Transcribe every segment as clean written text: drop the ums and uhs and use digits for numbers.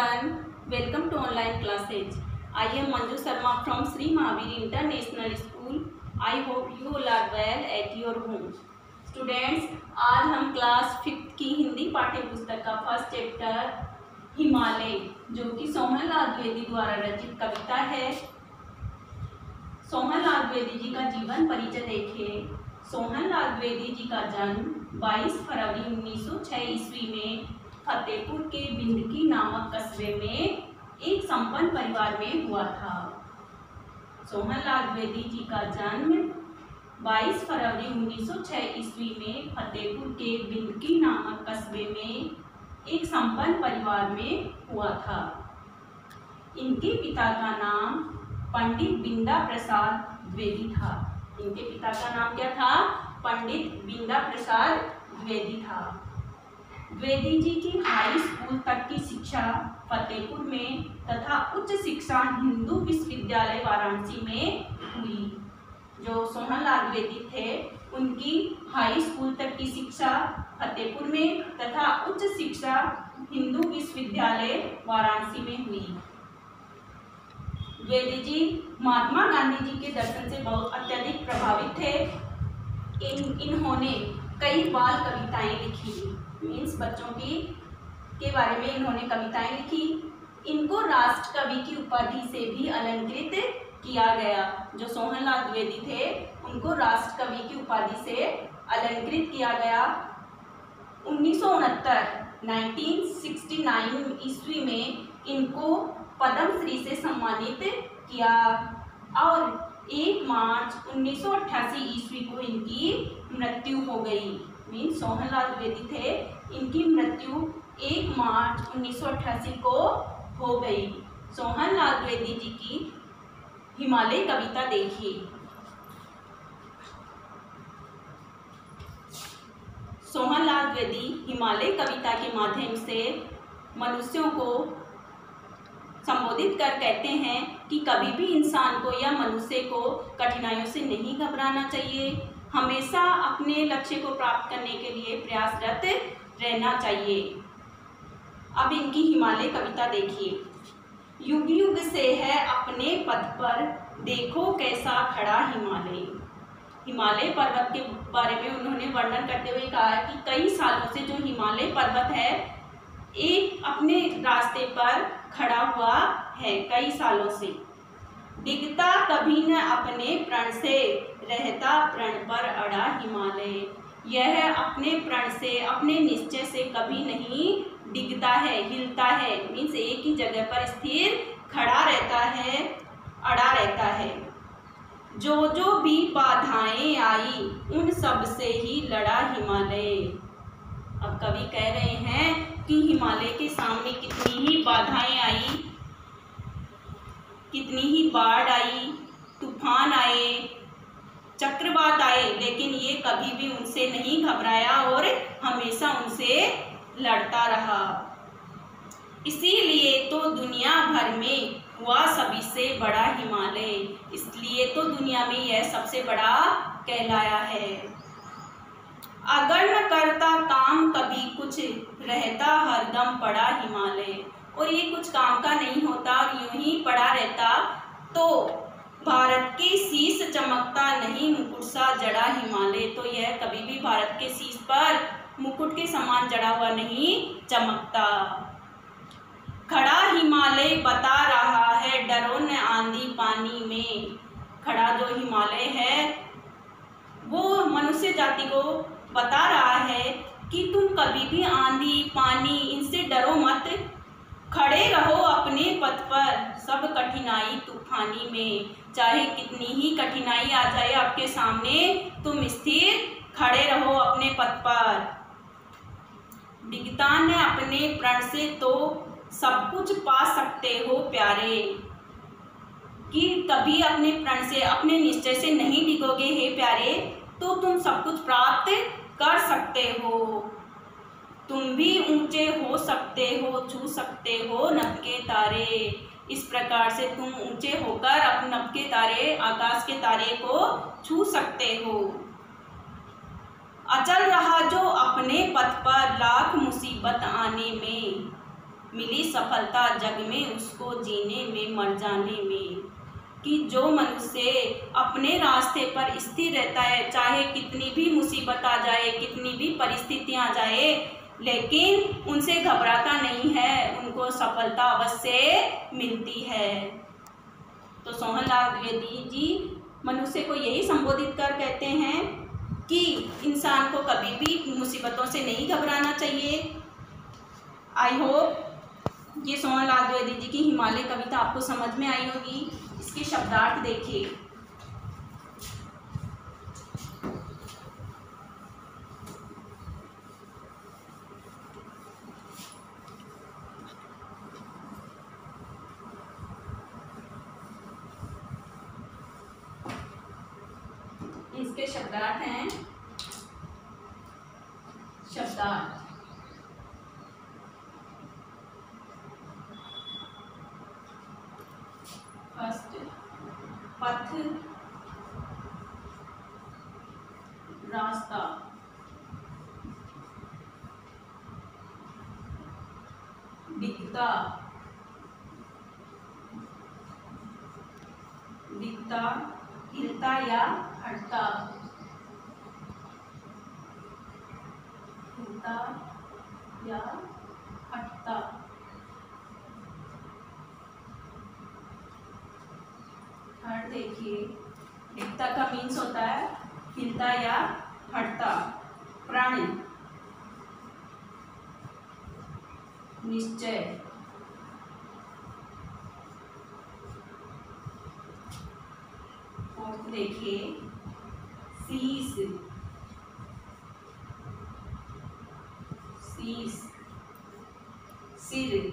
everyone, welcome to online classes. I am Manju Sharma from Sri Mahavir International School. I hope you all are well at your home. Students, आज हम class 5th की हिंदी पाठ्य पुस्तक का first chapter Himalaya, जो कि सोहनलाल द्विवेदी द्वारा रचित कविता है। सोहनलाल द्विवेदी जी का जीवन परिचय देखिए। सोहनलाल द्विवेदी जी का जन्म 22 फरवरी 1906 ईस्वी में फतेहपुर के बिंदकी नामक कस्बे में एक संपन्न परिवार में हुआ था। सोहनलाल द्विवेदी जी का जन्म 22 फरवरी 1906 ईस्वी में फतेहपुर के बिंदकी नामक कस्बे में एक संपन्न परिवार में हुआ था। इनके पिता का नाम पंडित बिंदा प्रसाद द्विवेदी था। इनके पिता का नाम क्या था? पंडित बिंदा प्रसाद द्विवेदी था। द्विवेदी जी की हाई स्कूल तक की शिक्षा फतेहपुर में तथा उच्च शिक्षा हिंदू विश्वविद्यालय वाराणसी में हुई। जो सोहनलाल द्विवेदी थे, उनकी हाई स्कूल तक की शिक्षा फतेहपुर में तथा उच्च शिक्षा हिंदू विश्वविद्यालय वाराणसी में हुई। द्विवेदी जी महात्मा गांधी जी के दर्शन से बहुत अत्यधिक प्रभावित थे। इन्होंने कई बाल कविताएं लिखी, मीन्स बच्चों के बारे में इन्होंने कविताएं लिखी। इनको राष्ट्र कवि की उपाधि से भी अलंकृत किया गया। जो सोहनलाल द्विवेदी थे, उनको राष्ट्र कवि की उपाधि से अलंकृत किया गया। 1969 ईस्वी में इनको पद्मश्री से सम्मानित किया और 1 मार्च 1988 ईस्वी को इनकी मृत्यु हो गई। मीन्स सोहनलाल द्विवेदी थे, इनकी मृत्यु 1 मार्च 1988 को हो गई। सोहनलाल द्विवेदी जी की हिमालय कविता देखिए। सोहनलाल द्विवेदी हिमालय कविता के माध्यम से मनुष्यों को संबोधित कर कहते हैं कि कभी भी इंसान को या मनुष्य को कठिनाइयों से नहीं घबराना चाहिए। हमेशा अपने लक्ष्य को प्राप्त करने के लिए प्रयासरत रहना चाहिए। अब इनकी हिमालय कविता देखिए। युग युग से है अपने पथ पर, देखो कैसा खड़ा हिमालय। हिमालय पर्वत के बारे में उन्होंने वर्णन करते हुए कहा कि कई सालों से जो हिमालय पर्वत है, एक अपने रास्ते पर खड़ा हुआ है कई सालों से। डिगता कभी न अपने प्रण से, रहता प्रण पर अड़ा हिमालय। यह अपने प्रण से, अपने निश्चय से कभी नहीं डिगता है, हिलता है। मीन्स एक ही जगह पर स्थिर खड़ा रहता है, अड़ा रहता है। जो जो भी बाधाएं आई, उन सब से ही लड़ा हिमालय। अब कवि कह रहे हैं कि हिमालय के सामने कितनी ही बाधाएं आई, कितनी ही बाढ़ आई, तूफान आए, चक्रवात आए, लेकिन ये कभी भी उनसे नहीं घबराया और हमेशा उनसे लड़ता रहा। इसीलिए तो दुनिया भर में हुआ सभी से बड़ा हिमालय। इसलिए तो दुनिया में यह सबसे बड़ा कहलाया है। अगर न करता काम कभी कुछ, रहता हरदम पड़ा हिमालय। और ये कुछ काम का नहीं होता और यूं ही पड़ा रहता तो भारत के शीश चमकता नहीं, मुकुट सा जड़ा हिमालय। तो यह कभी भी भारत के शीश पर मुकुट के समान जड़ा हुआ नहीं चमकता। खड़ा हिमालय बता रहा है, डरो न आंधी पानी में। खड़ा जो हिमालय है, वो मनुष्य जाति को बता रहा है कि तुम कभी भी आंधी पानी इनसे डरो मत। खड़े रहो अपने पथ पर, सब कठिनाई तूफानी में। चाहे कितनी ही कठिनाई आ जाए आपके सामने, तुम स्थिर खड़े रहो अपने पथ पर। डिगता न अपने प्रण से तो सब कुछ पा सकते हो प्यारे। कि कभी अपने प्रण से, अपने निश्चय से नहीं डिगोगे हे प्यारे, तो तुम सब कुछ प्राप्त कर सकते हो। तुम भी ऊंचे हो सकते हो, छू सकते हो नभ के तारे। इस प्रकार से तुम ऊंचे होकर अपने नभ के तारे, आकाश के तारे को छू सकते हो। अचल रहा जो अपने पथ पर, लाख मुसीबत आने में। मिली सफलता जग में उसको जीने में मर जाने में। कि जो मनुष्य अपने रास्ते पर स्थिर रहता है, चाहे कितनी भी मुसीबत आ जाए, कितनी भी परिस्थितियां आ जाए, लेकिन उनसे घबराता नहीं है, उनको सफलता अवश्य मिलती है। तो सोहनलाल द्विवेदी जी मनुष्य को यही संबोधित कर कहते हैं कि इंसान को कभी भी मुसीबतों से नहीं घबराना चाहिए। आई होप ये सोहनलाल द्विवेदी जी की हिमालय कविता आपको समझ में आई होगी। इसके शब्दार्थ देखिए। इसके शब्दार्थ हैं। शब्दार्थ फर्स्ट, पथ, रास्ता, दिखता, दिखता, हिलता या हटता, हिलता या हटता। हट देखिए, दिखता का मीन्स होता है हिलता या हटता। प्रण, निश्चय, और देखिए शीश, शीश, सिर,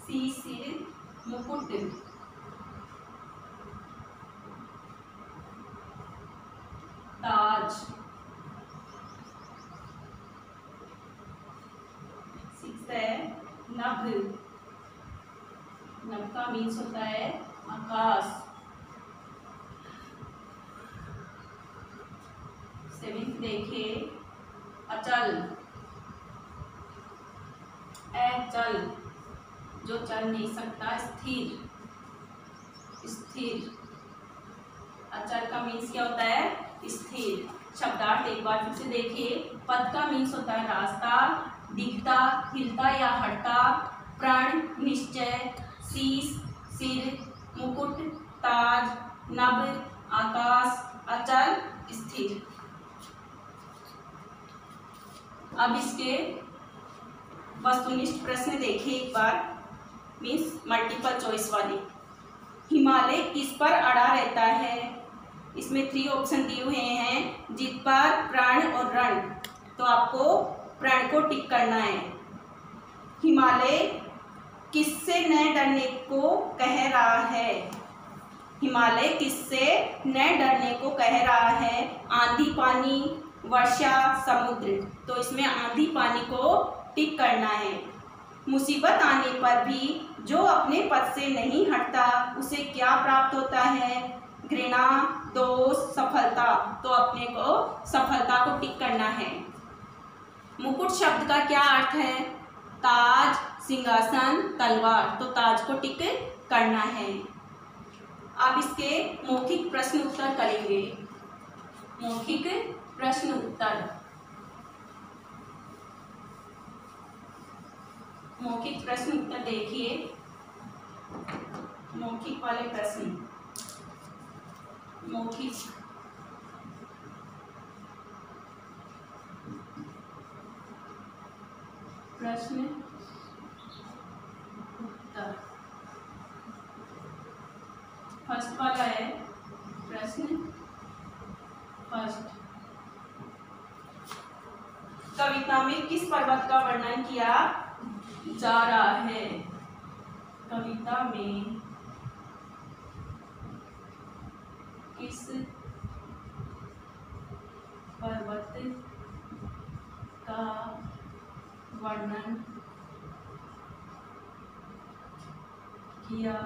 शीश, सिर, मुकुट, ताज, सिक्स है नभ, नभ का मीन्स होता है आकाश। सेवेंथ देखिए अचल, अचल जो चल नहीं सकता, स्थिर, स्थिर। अचल का मीन्स क्या होता है? स्थिर। शब्दार्थ एक बार फिर से देखिए। पथ का मीन्स होता है रास्ता, दिखता, हिलता या हटता, प्रण, निश्चय, शीश, सिर, मुकुट, ताज, नभ, आकाश, अचल, स्थिर। अब इसके वस्तुनिष्ठ प्रश्न देखिए एक बार, मीन्स मल्टीपल चॉइस वाले। हिमालय किस पर अड़ा रहता है? इसमें 3 ऑप्शन दिए हुए हैं, जित पर, प्रण और रण। तो आपको प्रण को टिक करना है। हिमालय किससे न डरने को कह रहा है? हिमालय किससे न डरने को कह रहा है? आंधी पानी, वर्षा, समुद्र। तो इसमें आंधी पानी को टिक करना है। मुसीबत आने पर भी जो अपने पथ से नहीं हटता उसे क्या प्राप्त होता है? घृणा, दोष, सफलता। तो अपने को सफलता को टिक करना है। मुकुट शब्द का क्या अर्थ है? ताज, सिंहासन, तलवार। तो ताज को टिक करना है। अब इसके मौखिक प्रश्न उत्तर करेंगे। मौखिक प्रश्न उत्तर। मौखिक प्रश्न उत्तर देखिए। मौखिक वाले प्रश्न। मौखिक प्रश्न उत्तर। फर्स्ट वाला है प्रश्न फर्स्ट। कविता में किस पर्वत का वर्णन किया जा रहा है? कविता में किस पर्वत का वर्णन किया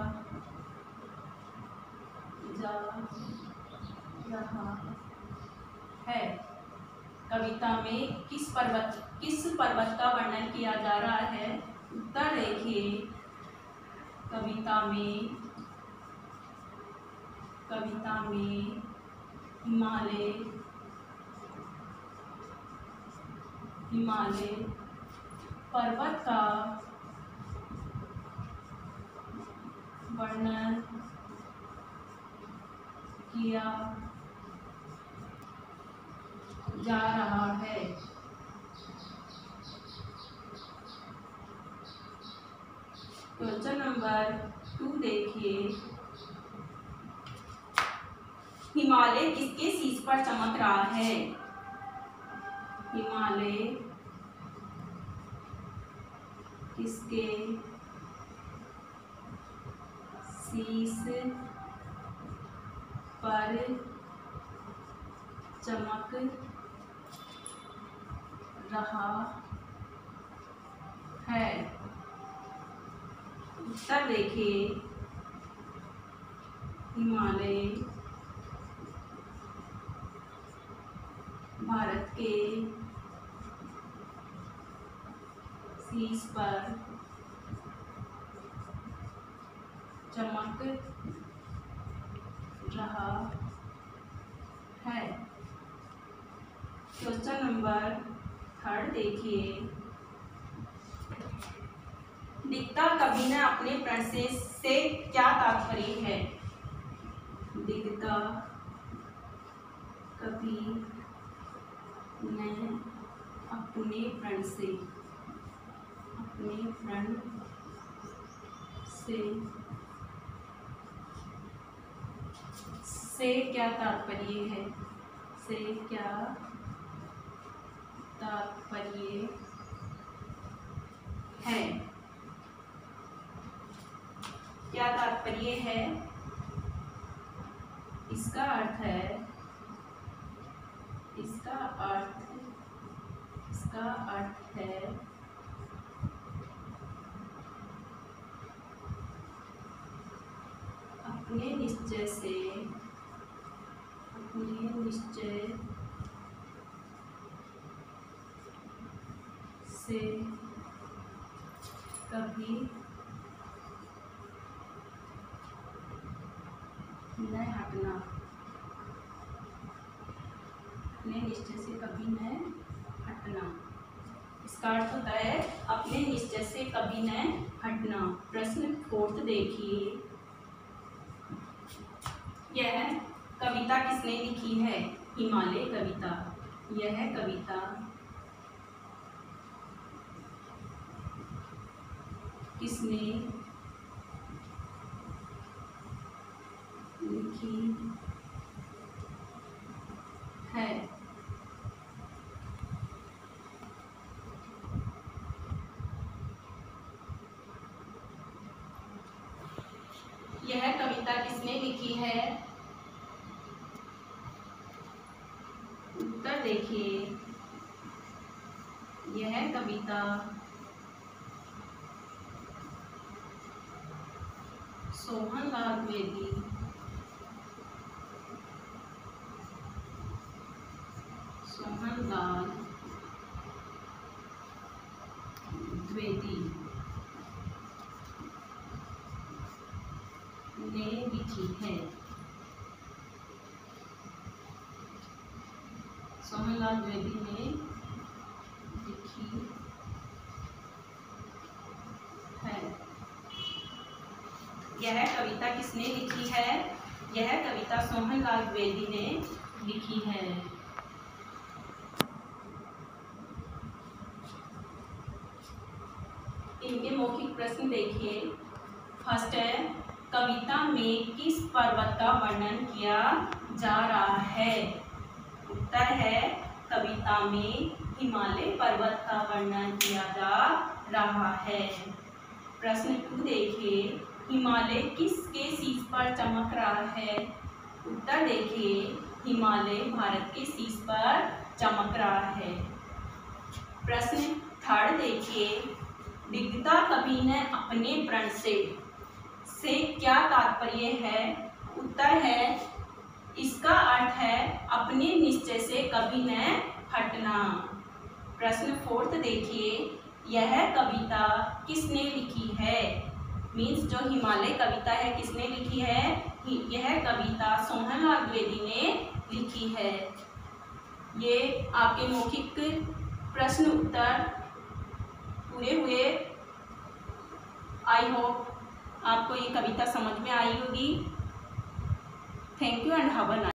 जा रहा है। कविता में किस पर्वत का वर्णन किया जा रहा है? उत्तर देखिए, कविता में हिमालय पर्वत का वर्णन किया जा रहा है। क्वेश्चन नंबर 2 देखिए, हिमालय किसके शीश पर चमक रहा है? हिमालय किसके शीश पर चमक रहा है? उत्तर देखिए, हिमालय भारत के शीश पर चमक रहा है। क्वेश्चन नंबर 3 देखिए, दिखता कभी न अपने प्रण से क्या तात्पर्य है? दिखता कभी न अपने प्रण से क्या तात्पर्य है? से क्या तात्पर्य है? क्या तात्पर्य है? इसका अर्थ है अपने निश्चय से कभी न हटना। अपने निश्चय से कभी न हटना, इसका अर्थ होता है अपने निश्चय से कभी न हटना। प्रश्न 4 देखिए, यह कविता किसने लिखी है? हिमालय कविता। यह कविता किसने लिखी है? यह कविता किसने लिखी है? उत्तर देखिए, यह कविता सोहनलाल द्विवेदी ने लिखी है। सोहनलाल द्विवेदी ने लिखी है। यह कविता किसने लिखी है? यह कविता सोहनलाल द्विवेदी ने लिखी है। इनके मौखिक प्रश्न देखिए। फर्स्ट है, कविता में किस पर्वत का वर्णन किया जा रहा है? उत्तर है, कविता में हिमालय पर्वत का वर्णन किया जा रहा है। प्रश्न 2 देखिए, हिमालय किसके शीश पर चमक रहा है? उत्तर देखिए, हिमालय भारत के शीश पर चमक रहा है। प्रश्न 3 देखिए, दिखता कभी न अपने प्रण से क्या तात्पर्य है? उत्तर है, इसका अर्थ है अपने निश्चय से कभी न हटना। प्रश्न 4 देखिए, यह कविता किसने लिखी है? मीन्स जो हिमालय कविता है किसने लिखी है? यह कविता सोहनलाल द्विवेदी ने लिखी है। ये आपके मौखिक प्रश्न उत्तर पूरे हुए। आई होप आपको ये कविता समझ में आई होगी। Thank you and have a nice day.